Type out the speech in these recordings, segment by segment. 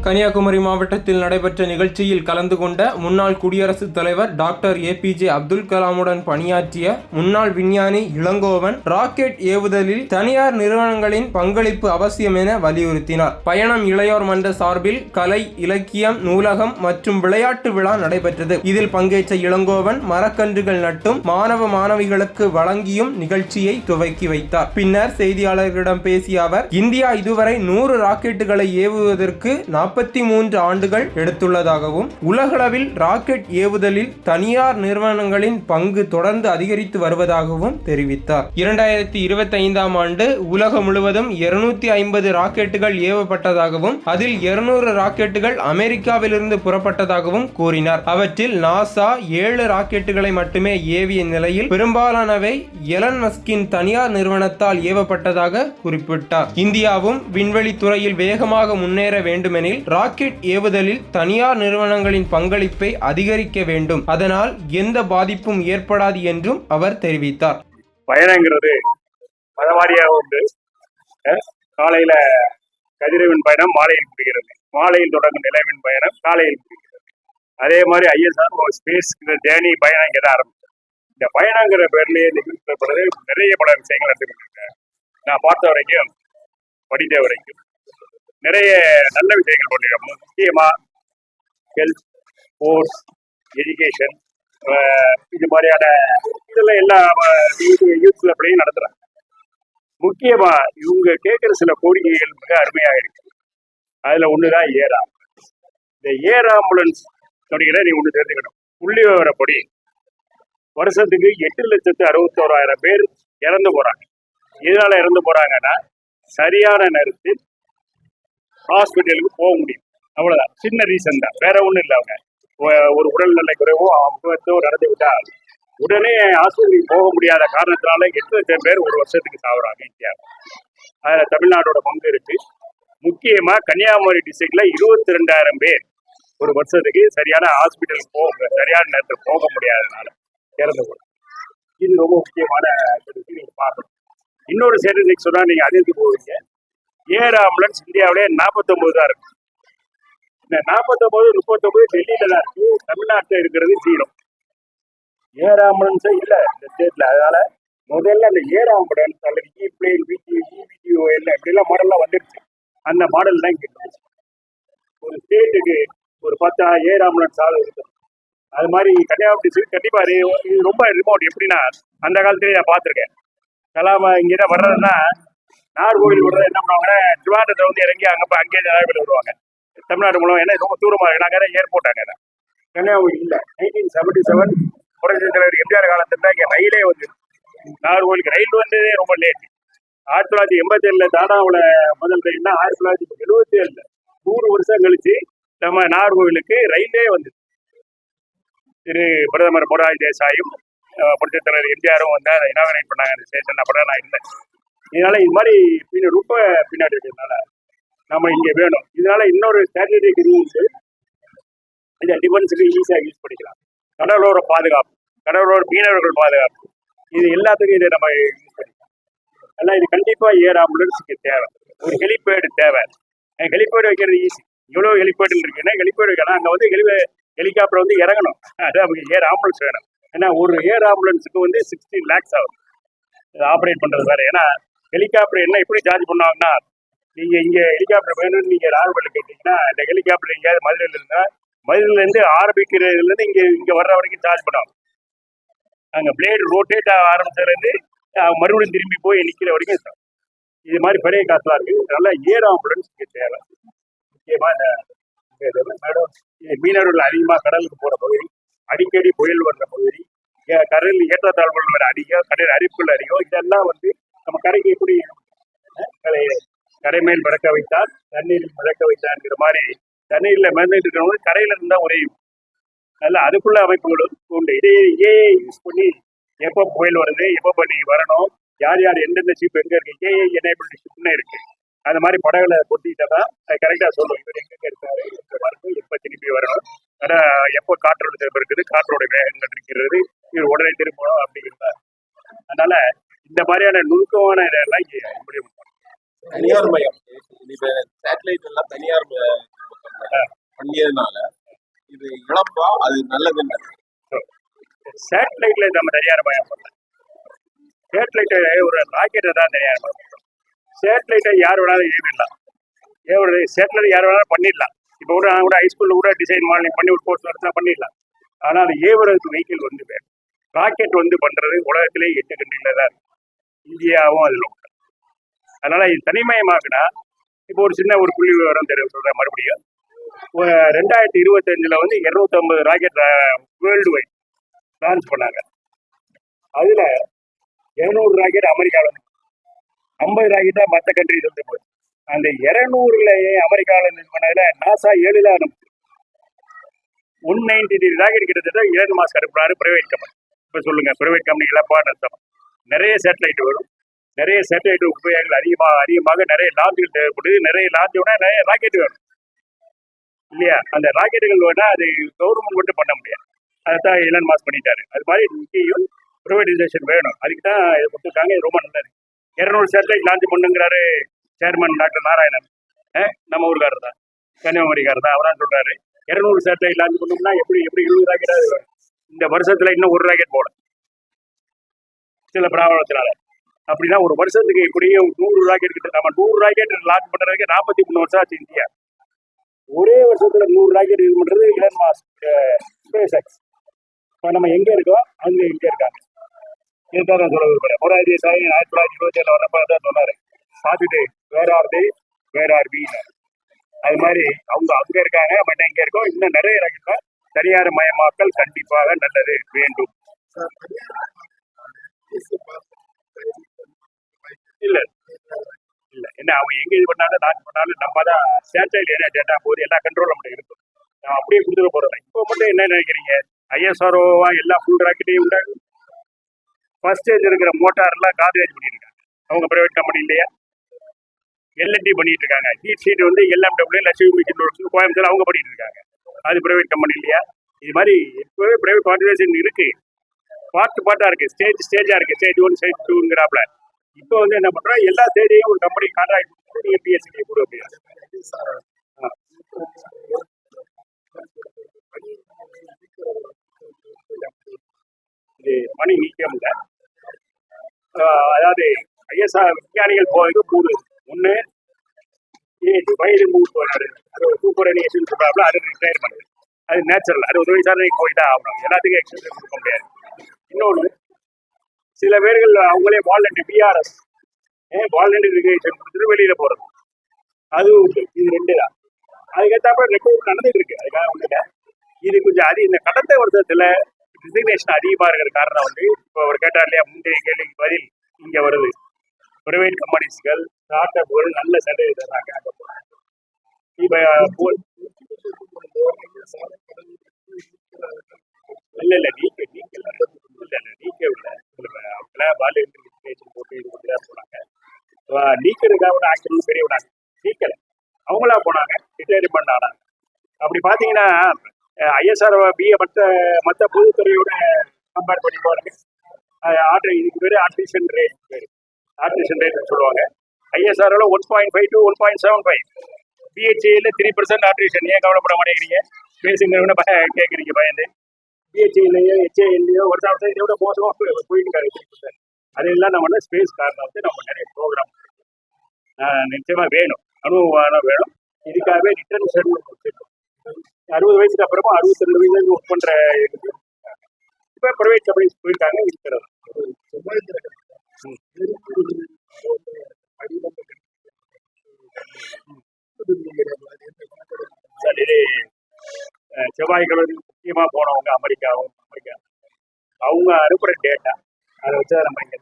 கன்னியாகுமரி மாவட்டத்தில் நடைபெற்ற நிகழ்ச்சியில் கலந்து கொண்ட முன்னாள் குடியரசுத் தலைவர் டாக்டர் APJ அப்துல் கலாமுடன் பணியாற்றிய முன்னாள் விஞ்ஞானி இளங்கோவன் ராக்கெட் ஏவுதலில் தனியார் நிறுவனங்களின் பங்களிப்பு அவசியம் என வலியுறுத்தினார். பயணம் இளையோர் மன்ற சார்பில் கலை, இலக்கியம், நூலகம் மற்றும் விளையாட்டு விழா நடைபெற்றது. இதில் பங்கேற்ற இளங்கோவன் மரக்கன்றுகள் நட்டும் மாணவ மாணவிகளுக்கு வழங்கியும் நிகழ்ச்சியை துவக்கி வைத்தார். பின்னர் செய்தியாளர்களிடம் பேசிய அவர், இந்தியா இதுவரை 100 ராக்கெட்டுகளை ஏவுவதற்கு 43 ஆண்டுகள் எடுத்துள்ளதாகவும், உலகளவில் ராக்கெட் ஏவுதலில் தனியார் நிறுவனங்களின் பங்கு தொடர்ந்து அதிகரித்து வருவதாகவும் தெரிவித்தார். 2025ஆம் ஆண்டு உலகம் முழுவதும் 250 ராக்கெட்டுகள் ஏவப்பட்டதாகவும், அதில் 200 ராக்கெட்டுகள் அமெரிக்காவிலிருந்து புறப்பட்டதாகவும் கூறினார். அவற்றில் நாசா 7 ராக்கெட்டுகளை மட்டுமே ஏவிய நிலையில் பெரும்பாலானவை எலன் மஸ்கின் தனியார் நிறுவனத்தால் ஏவப்பட்டதாக குறிப்பிட்டார். இந்தியாவும் விண்வெளி துறையில் வேகமாக முன்னேற வேண்டுமெனில் ராக்கெட் ஏவுதலில் தனியார் நிறுவனங்களின் பங்களிப்பை அதிகரிக்க வேண்டும். அதனால் எந்த பாதிப்பும் ஏற்படாது என்றும் அவர் தெரிவித்தார். பயணங்கிறது மதவாரியாக உண்டு. காலையில கதிரவின் பயணம் மாலையில் முடிகிறது, மாலையில் தொடங்கும் நிலவின் பயணம் காலையில் முடிகிறது. அதே மாதிரி ISR ஸ்பேஸ் ஜேர்னி பயணம் இங்கே தான் ஆரம்பிச்சோம். இந்த பயணங்கிற பேர்லேயே நிறைய பல விஷயங்கள் நடந்துருக்கு. நான் பார்த்த வரைக்கும், படித்த வரைக்கும் நிறைய நல்ல விஷயங்கள் பண்ணிருக்கோம். முக்கியமா ஹெல்த், ஸ்போர்ட்ஸ், எஜுகேஷன், இது மாதிரியான இதெல்லாம் எல்லா யூத் கிளப்லையும் நடத்துறாங்க. முக்கியமா இவங்க கேட்குற சில கோரிக்கைகள் மிக அருமையாக இருக்கு. அதுல ஒண்ணுதான் ஏர் ஆம்புலன்ஸ். இந்த ஏர் ஆம்புலன்ஸ் சொன்னீங்கன்னா நீ ஒண்ணு தெரிஞ்சுக்கணும். புள்ளி விவரப்படி வருஷத்துக்கு 8,61,000 பேர் இறந்து போறாங்க. இதனால இறந்து போறாங்கன்னா சரியான நேரத்தில் ஹாஸ்பிட்டலுக்கு போக முடியும், அவ்வளவுதான். சின்ன ரீசன் தான், வேற ஒண்ணும் இல்லை. அவங்க ஒரு உடல்நிலை குறைவோ அவங்களோ நடந்து விட்டால் உடனே ஹாஸ்பிட்டலுக்கு போக முடியாத காரணத்தினால 8,00,000 பேர் ஒரு வருஷத்துக்கு சாகுறாங்க இந்தியாவில். அதில் தமிழ்நாட்டோட பங்கு இருக்கு. முக்கியமா கன்னியாகுமரி டிஸ்ட்ரிக்ட்ல 22,000 பேர் ஒரு வருஷத்துக்கு சரியான ஹாஸ்பிட்டலுக்கு சரியான நேரத்தில் போக முடியாததுனால இறந்து போகும். இது ரொம்ப முக்கியமான நீங்க பார்க்கணும். இன்னொரு ஸ்டேட்டிஸ்டிக்ஸ் சொன்னா நீங்க அதிர்ந்து போவீங்க. ஏர் ஆம்புலன்ஸ் இந்தியாவிலே 49 தான் இருக்கு. இந்த 49, 39 டெல்லியில தான் இருக்கு. தமிழ்நாட்டில் இருக்கிறது 0. ஏர் ஆம்புலன்ஸே இல்லை இந்த ஸ்டேட்ல. அதனால முதல்ல அந்த ஏர் ஆம்புலன்ஸ் அல்லது இப்ளேன், EVTO இப்படிலாம் மாடல்லாம் வந்துருச்சு. அந்த மாடல் தான் இங்கே இருந்துச்சு. ஒரு ஸ்டேட்டுக்கு ஒரு 10 ஏர் ஆம்புலன்ஸ் ஆள் இருக்கு. அது மாதிரி கன்னியாகுமரி டிஸ்ட்ரிக்ட் கண்டிப்பா இது ரொம்ப ரிமோட். எப்படின்னா அந்த காலத்திலேயே நான் பார்த்துருக்கேன். கலாம இங்கே வர்றதுன்னா நாகர்கோவில் விடுறது என்ன பண்ணுவாங்கன்னா திருவாண்டத்தை வந்து இறங்கி அங்கேயே நிறைய பேர் வருவாங்க தமிழ்நாடு மூலம். ஏன்னா ரொம்ப தூரமாக இருக்கு. நாங்கள் ஏர்போர்ட் அங்கே கன்னியாகுமரி இல்லை. 1977 புரட்சி தலைவர் MGR காலத்துல இங்கே ரயிலே வந்து நாகர்கோவிலுக்கு ரயில் வந்ததே ரொம்ப லேட். 1987 தானாவில் முதல் ரயில்னா 1977 100 வருஷம் கழிச்சு நம்ம நாகர்கோவிலுக்கு ரயிலே வந்து திரு பிரதமர் மொரார்ஜி தேசாயும் புரட்சி தலைவர் MGRம் வந்து அதை இனாகரேட் பண்ணாங்க அந்த ஸ்டேஷன். அப்படிதான் நான் இருந்தேன். இதனால இது மாதிரி ரொம்ப பின்னாடி இருக்கிறதுனால நம்ம இங்கே வேணும். இதனால இன்னொரு ஸ்ட்ராட்டஜிக் ரூல்ஸ் இந்த டிஃபென்ஸுக்கு ஈஸியாக யூஸ் பண்ணிக்கலாம். கடலோர பாதுகாப்பு, கடலோர மீனவர்கள் பாதுகாப்பு, இது எல்லாத்துக்கும் இதை நம்ம யூஸ் பண்ணிக்கலாம். அதனால் இது கண்டிப்பாக ஏர் ஆம்புலன்ஸுக்கு தேவை. ஒரு ஹெலிபேடு தேவை. ஹெலிபேடு வைக்கிறது ஈஸி. இவ்வளோ ஹெலிபேடு இருக்குன்னா ஹெலிபேடு வைக்கலாம். அங்கே வந்து ஹெலிகாப்டர் வந்து இறங்கணும். அது நமக்கு ஏர் ஆம்புலன்ஸ் வேணும். ஏன்னா ஒரு ஏர் ஆம்புலன்ஸுக்கு வந்து 16 lakhs ஆகும் ஆப்ரேட் பண்ணுறது வேறு. ஏன்னா ஹெலிகாப்டர் என்ன எப்படி சார்ஜ் பண்ணுவாங்கன்னா, நீங்கள் இங்கே ஹெலிகாப்டர் வேணும்னு நீங்கள் நாகர்கோவில் கேட்டீங்கன்னா இந்த ஹெலிகாப்டர் எங்கேயாவது மதுரையில் இருந்தால் மதுரையிலேருந்து ஆரம்பிக்கிறதுலேருந்து இங்கே வர்ற வரைக்கும் சார்ஜ் பண்ணுவாங்க. அங்கே பிளேடு ரோட்டேட் ஆரம்பிச்சதுலேருந்து மறுபடியும் திரும்பி போய் நிற்கிற வரைக்கும் இது மாதிரி பெரிய காசுலாம் இருக்குது. அதனால ஏர் ஆம்புலன்ஸ் இங்கே தேவை. முக்கியமாக இந்த மீனவர்கள் அதிகமாக கடலுக்கு போகிற பகுதி, அடிக்கடி புயல் வர்ற பகுதி, கடல் ஏற்றத்தாழ்வுகள் வர அதிகம், கடல் அரிப்புகள் அதிகம். இதெல்லாம் வந்து நம்ம கரைக்கு எப்படி கரைமேல் மிதக்க வைத்தால் தண்ணீரில் மிதக்க வைத்தான்ங்கிற மாதிரி தண்ணீரில் மிதந்துட்டு இருக்கிறவங்க கரையில இருந்தா உரையும். அதனால அதுக்குள்ள அமைப்புகளும் உண்டு. இதையே யூஸ் பண்ணி எப்போ புயல் வருது, எப்போ நீங்க வரணும், யார் யார் எந்தெந்த ஷிப் எங்க இருக்கு, எனேபிள்டு ஷிப்னு இருக்கு. அந்த மாதிரி படகுல கொட்டிட்டா அது கரெக்டா சொல்லும். இவர் எங்க இருக்காரு, எங்க வரணும், எப்ப திரும்பி வரணும், எப்போ காற்றோட திரும்ப இருக்குது, காற்றோட வேகங்கள் இருக்கிறது, இவர் உடனே திரும்பணும் அப்படிங்கிறத. அதனால இந்த மாதிரியான நுணுக்கமான இதெல்லாம் இங்கே முடியும். தனியார் மயம், சேட்டலைட் எல்லாம் தனியார் பண்ணியதுனால இது இழப்பா அது நல்லதுன்னு சேட்டலைட்ல நம்ம தனியார் மயம் பண்ணலாம். சேட்டலைட்டை ஒரு ராக்கெட்டை தான் தனியார் மயம் பண்ணலாம். சேட்டலைட்டை யார் வேணாலும் ஏவிடலாம். சேட்டலைட் யார் வேணாலும் பண்ணிடலாம். இப்போ கூட நான் கூட ஹைஸ்கூலில் கூட டிசைன் மாடலிங் பண்ணி ஒரு கோர்ஸ் நடத்தினா பண்ணிடலாம். ஆனால் அது ஏவுறதுக்கு வெஹிக்கிள் வந்து வேணும். ராக்கெட் வந்து பண்ணுறது உலகத்திலே 8 கண்ட்ரியில் தான் இருக்கு. இந்தியாவும் அதில் உண்டு. அதனால் இது தனிமயமாக்குனா இப்போ ஒரு சின்ன ஒரு புள்ளி விவரம் சொல்கிறேன் மறுபடியும். 2025 வந்து 250 ராக்கெட் வேர்ல்டு வைட் லான்ச் பண்ணாங்க. அதில் 200 ராக்கெட் அமெரிக்காவில், 50 ராக்கெட் தான் மற்ற கண்ட்ரிஸ் வந்து போகுது. அந்த 200லேயே அமெரிக்காவில் இது பண்ணதில் நாசா 7 அனுப்புது. 193 ராக்கெட் கிட்டத்தட்ட 7 மாதம் அனுப்புறாரு பிரைவேட் கம்பெனி. இப்போ சொல்லுங்க, பிரைவேட் கம்பெனி இழப்பா நஷ்டம்? நிறைய சேட்டலைட் வரும், நிறைய சேட்டலைட் உபயோகங்கள் அதிகமாக நிறைய லாஞ்சுகள் தேவைப்படுது. நிறைய லாஞ்சோட நிறைய ராக்கெட் வேணும் இல்லையா? அந்த ராக்கெட்டுகள் வேணா அது கவர்மெண்ட் மட்டும் பண்ண முடியாது. அதைத்தான் எலன் மாஸ்க் பண்ணிட்டாரு. அது மாதிரி இங்கேயும் ப்ரைவேடைசேஷன் வேணும். அதுக்கு தான் இதை கொடுத்துருக்காங்க. இது ரொம்ப நல்லது. 200 சேட்டலைட் லான்ச் பண்ணுங்கிறாரு சேர்மன் டாக்டர் நாராயணன். நம்ம ஊருக்காரர் தான், கன்னியாகுமரிக்காரர் தான். அவரான் சொல்றாரு 200 சேட்டலைட் லான்ச் பண்ணோம்னா எப்படி 20 ராக்கெட்டாவது வேணும். இந்த வருஷத்துல இன்னும் 1 ராக்கெட் போடும் சில பிராபலத்தினால. அப்படின்னா ஒரு வருஷத்துக்கு எப்படியும் 100 ராக்கெட் கிட்ட. நம்ம 100 ராக்கெட் லான்ச் பண்றதுக்கு 43 வருஷம் ஆச்சு இந்தியா. ஒரே வருஷத்துல 100 ராக்கெட் இது பண்றது எலன் மாஸ்க், ஸ்பேஸ் எக்ஸ். இப்போ நம்ம எங்க இருக்கோம் அங்க எங்க இருக்காங்க. இதுதான் நான் சொல்ல விரும்புறேன். 1927 வரப்ப தான் சொன்னாரு, பார்த்துட்டு வேற ஆர் வி. அது மாதிரி அவங்க அங்க இருக்காங்க, நம்ம இங்க இருக்கோம். இன்னும் நிறைய ராக்கெட் தனியார் மயமாக்கல் கண்டிப்பாக நல்லது வேண்டும். இல்ல இல்ல என்ன அவங்க எங்க இது பண்ணாலும் லான்ச் பண்ணாலும் நம்ம தான் சேட்டலைட் என்ன டேட்டா போது எல்லா கண்ட்ரோல் நம்மளுக்கு இருக்கும். நான் அப்படியே கொடுத்துட போறேன். இப்போ மட்டும் என்ன நினைக்கிறீங்க? ISROவா எல்லா ஃபுல் ராக்கெட்டையும் உண்டாங்க. ஃபர்ஸ்ட் ஸ்டேஜ் இருக்கிற மோட்டார் எல்லாம் காதரேஜ் பண்ணிட்டு இருக்காங்க. அவங்க பிரைவேட் கம்பெனி இல்லையா? LNT பண்ணிட்டு இருக்காங்க. ஹீட் ஷீட் வந்து LMW லட்சுமி மிஷின் கோயம்புத்தூர் அவங்க பண்ணிட்டு இருக்காங்க. அது பிரைவேட் கம்பெனி இல்லையா? இது மாதிரி இப்பவே பிரைவேட் ஆர்கனைசேஷன் இருக்கு. பார்ட்டா இருக்கு, ஸ்டேஜா இருக்கு. ஸ்டேஜ் 1 ஸ்டேஜ் 2ங்கிறாப்ல. இப்போ வந்து என்ன பண்றோம், எல்லா ஸ்டேஜையும் ஒரு கம்பெனி கான்ட்ராக்ட் கொடுத்து PSC கூட இது பணி நீக்கம் இல்லை. அதாவது ISR விஞ்ஞானிகள் போகிறதுக்கு 3 1 வயது மூணு சூப்பர் அனியேஷன் சொல்றாப்புல, அது ரிட்டையர்மெண்ட். அது நேச்சுரல். 60 வயசான போயிட்டா ஆகணும். எல்லாத்துக்கும் எக்ஸ்பென்ஸ் கொடுக்க முடியாது. இன்னொன்று, சில பேர்கள் அவங்களே வாலண்டரி BRS வாலண்டரி ரிகரேஷன் கொடுத்துட்டு வெளியில போறது, அதுவும் உண்டு. இது 2 தான். அதுக்கேற்றாப்ப ரெக்கவர் நடந்துட்டு இருக்கு. அதுக்காக ஒண்ணுல இது கொஞ்சம் இந்த கடந்த வருஷத்துல ரிசிக்னேஷன் அதிகமா இருக்கிற காரணம் வந்து, இப்போ அவர் கேட்டார் இல்லையா, முந்தைய கேள்விக்கு பதில் இங்க வருது. பிரைவேட் கம்பெனிஸ்கள் ஸ்டார்ட் அப்கள் நல்ல சேலரி தர்றாங்க. இப்ப இல்ல போட்டு இது போனாங்க. நீக்கிறதுக்காக ஆக்சுவலி பெரிய விடாங்க நீக்கல, அவங்களா போனாங்க, ரிட்டையர்மெண்ட் ஆனாங்க. அப்படி பாத்தீங்கன்னா ISR மற்ற பொதுத்துறையோட கம்பேர் பண்ணி பாருங்க. இதுக்கு பேரு ஆர்டிஃபிஷியல் ரேட் சொல்லுவாங்க. ISRல 1.5 to 1.75, BHAல 3% ஆர்டிஃபிஷியல். ஏன் கவலைப்பட மாட்டேங்கிறீங்க? பேசுங்க கேட்குறீங்க பயந்து. BHAலையோ HALலையோ ஒரு இதை விட மோசமா போயிட்டு இருக்காரு 3%. அதெல்லாம் நம்ம ஸ்பேஸ் காரணம் வந்து நம்ம நிறைய ப்ரோக்ராம் நிச்சயமா வேணும், அனுபவம் வேணும். இதுக்காகவே ரிட்டர்ன் ஷெட்யூல் 60 வயசுக்கு அப்புறமா 62 வயசுல ஒர்க் பண்ற இப்ப பிரைவேட் கம்பெனிஸ் போயிருக்காங்க இருக்கிறது. செவ்வாய்க்கிழமை முக்கியமா போனவங்க அமெரிக்கா அவங்க அனுப்புற டேட்டா அதை வச்சு நம்ம இங்க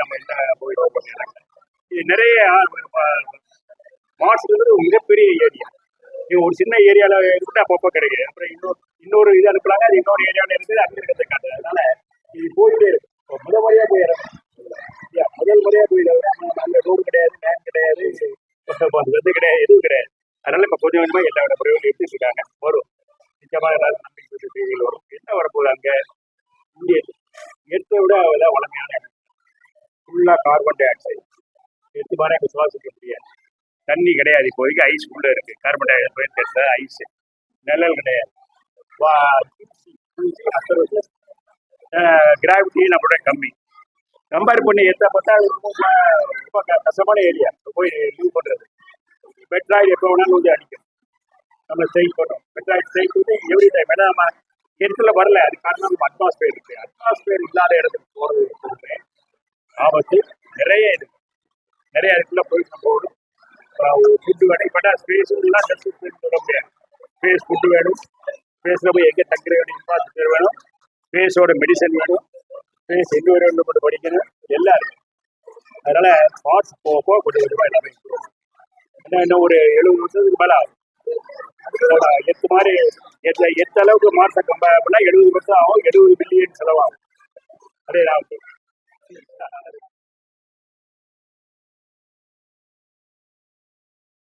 நம்ம என்ன போயிடுவோம் பண்ணிடுறாங்க. இது நிறைய மார்க்ஸ் மிகப்பெரிய ஏரியா. ஒரு சின்ன ஏரியால இருந்து அப்பப்போ கிடைக்குது. அப்புறம் இன்னொரு இது அனுப்புறாங்க, அது இன்னொரு ஏரியாவில் இருக்குது, அங்க இருக்கிறத காட்டுது. அதனால இது போயிட்டே இருக்கு. முதல் முறையா போயிடுறாங்க. அங்க ரோடு கிடையாது, பேங்க் கிடையாது, கிடையாது, எதுவும் கிடையாது. அதனால இப்ப கொஞ்சம் கொஞ்சமா எல்லா பிரயோகம் எடுத்துட்டு இருக்காங்க. வரும் நிச்சயமா ஏதாவது நம்பிக்கை டிவியில் வரும். என்ன வரப்போகுது அங்க? இந்திய எடுத்த விட அதெல்லாம் வளமையான இடம். ஃபுல்லா கார்பன் டை ஆக்சைடு எடுத்து பாரு, அங்கே சுவாசிக்க முடியாது. தண்ணி கிடையாது. இப்போதைக்கு ஐஸ் உள்ள இருக்கு. கார்பன் டை ஆக்சைடு ஐஸ் நிழல் கிடையாது. கிராவிட்டி நம்மளோட கம்மி. கம்பேர் பண்ணி எத்த பார்த்தா ரொம்ப கஷ்டமான ஏரியா போய் லீவ் பண்றது. பெட்ராய்டு எப்போ வேணாலும் வந்து அடிக்கும். நம்ம ஸ்ட்ரைக் பண்ணோம். பெட்ராய்டு ஸ்ட்ரைக் வந்து எவ்ரி டைம். ஏன்னா நம்ம இடத்துல வரல, அது காரணம் நம்ம அட்மாஸ்பியர் இருக்கு. அட்மாஸ்பியர் இல்லாத இடத்துக்கு போறது ஆபத்து நிறைய இருக்கு. நிறைய இடத்துல போயிட்டு போகணும். ஃபுட்டு வேணும். பட் ஸ்பேஸ்லாம் சொல்ல முடியாது. ஸ்பேஸ் ஃபுட்டு வேணும். ஸ்பேஸில் போய் எங்கே தங்குற வேணும், இன்ஃப்ராஸ்ட்ரக்சர் வேணும், ஸ்பேஸோட மெடிசன் வேணும், ஸ்பேஸ் என்விரான்மெண்ட் படிக்கணும், எல்லாம் இருக்கு. அதனால ஸ்பாட்ஸ் போக கொஞ்சம் கொஞ்சமாக எல்லாமே இன்னும் ஒரு 70 வருஷத்துக்கு மேலே ஆகும். எத்து மாதிரி எத்த அளவுக்கு மாற்றம் கம்பேர் பண்ணால் 70 வருஷம் ஆகும். 70 பில்லியன் செலவாகும். அதே நான்